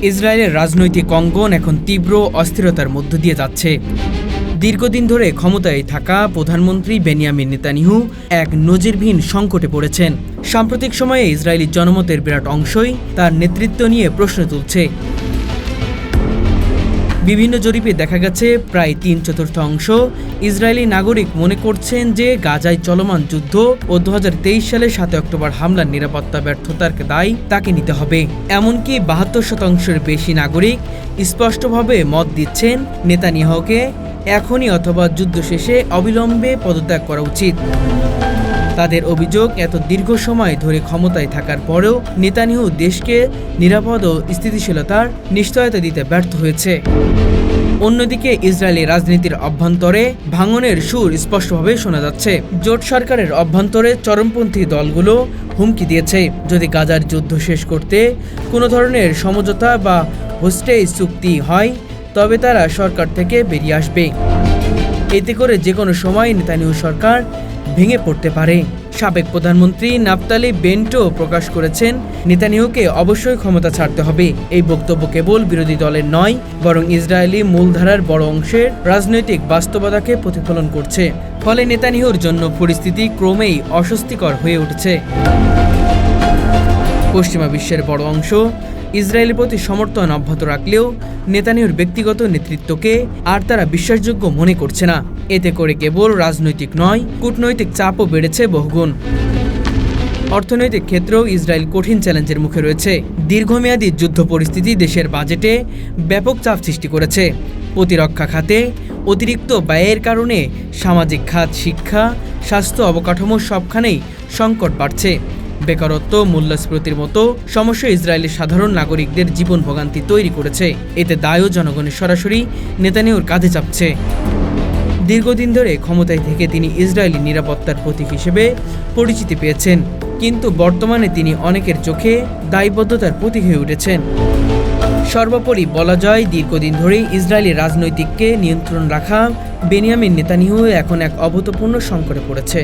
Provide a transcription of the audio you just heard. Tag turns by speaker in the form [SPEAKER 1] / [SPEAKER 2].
[SPEAKER 1] ইসরায়েলের রাজনৈতিক অঙ্গন এখন তীব্র অস্থিরতার মধ্য দিয়ে যাচ্ছে। দীর্ঘদিন ধরে ক্ষমতায় থাকা প্রধানমন্ত্রী বেনিয়ামিন নেতানিয়াহু এক নজিরবিহীন সংকটে পড়েছেন। সাম্প্রতিক সময়ে ইসরায়েলি জনমতের বিরাট অংশই তার নেতৃত্ব নিয়ে প্রশ্ন তুলছে। বিভিন্ন জরিপে দেখা গেছে প্রায় 3/4 ইসরায়েলি নাগরিক মনে করছেন যে গাজায় চলমান যুদ্ধ ও 2023 সালের 7 অক্টোবর হামলার নিরাপত্তা ব্যর্থতার দায় তাকে নিতে হবে। এমনকি 72% বেশি নাগরিক স্পষ্টভাবে মত দিচ্ছেন নেতানিয়াহুকে এখনই অথবা যুদ্ধ শেষে অবিলম্বে পদত্যাগ করা উচিত। তাদের অভিযোগ, এত দীর্ঘ সময় ধরে ক্ষমতায় থাকার পরেও নেতানিয়াহু দেশকে নিরাপদ ও স্থিতিশীলতার নিশ্চয়তা দিতে ব্যর্থ হয়েছে। অন্যদিকে ইসরায়েলি রাজনীতির অভ্যন্তরে ভাঙনের সুর স্পষ্টভাবে শোনা যাচ্ছে। জোট সরকারের অভ্যন্তরে চরমপন্থী দলগুলো হুমকি দিয়েছে, যদি গাজার যুদ্ধ শেষ করতে কোনো ধরনের সমঝোতা বা হোস্টেজ চুক্তি হয় তবে তারা সরকার থেকে বেরিয়ে আসবে। এতে করে যে কোনো সময় নেতানিয়াহু সরকার ভেঙে পড়তে পারে। সাবেক প্রধানমন্ত্রী নাফতালি বেন্টো প্রকাশ করেছেন নেতানিয়াহুকে অবশ্যই ক্ষমতা ছাড়তে হবে। এই বক্তব্য কেবল বিরোধী দলের নয়, বরং ইসরায়েলি মূলধারার বড় অংশের রাজনৈতিক বাস্তবতাকে প্রতিফলন করছে। ফলে নেতানিয়াহুর জন্য পরিস্থিতি ক্রমেই অস্বস্তিকর হয়ে উঠছে। পশ্চিমা বিশ্বের বড় অংশ ইসরায়েলের প্রতি সমর্থন অব্যাহত রাখলেও নেতানিয়াহুর ব্যক্তিগত নেতৃত্বকে আর তারা বিশ্বাসযোগ্য মনে করছে না। এতে করে কেবল রাজনৈতিক নয়, কূটনৈতিক চাপও বেড়েছে বহুগুণ। অর্থনৈতিক ক্ষেত্রেও ইসরায়েল কঠিন চ্যালেঞ্জের মুখে রয়েছে। দীর্ঘমেয়াদী যুদ্ধ পরিস্থিতি দেশের বাজেটে ব্যাপক চাপ সৃষ্টি করেছে। প্রতিরক্ষা খাতে অতিরিক্ত ব্যয়ের কারণে সামাজিক খাত, শিক্ষা, স্বাস্থ্য, অবকাঠামো সবখানেই সংকট বাড়ছে। বেকারত্ব, মূল্যস্ফীতির মতো সমস্যা ইসরায়েলের সাধারণ নাগরিকদের জীবন ভোগান্তি তৈরি করেছে। এতে দায়ও জনগণের সরাসরি নেতানিয়াহুর কাঁধে চাপছে। দীর্ঘদিন ধরে ক্ষমতায় থেকে তিনি ইসরায়েলি নিরাপত্তার প্রতীক হিসেবে পরিচিতি পেয়েছেন, কিন্তু বর্তমানে তিনি অনেকের চোখে দায়বদ্ধতার প্রতীক হয়ে উঠেছেন। সর্বোপরি বলা যায়, দীর্ঘদিন ধরেই ইসরায়েলি রাজনৈতিককে নিয়ন্ত্রণ রাখা বেনিয়ামিন নেতানিয়াহু এখন এক অভূতপূর্ণ সংকটে পড়েছে।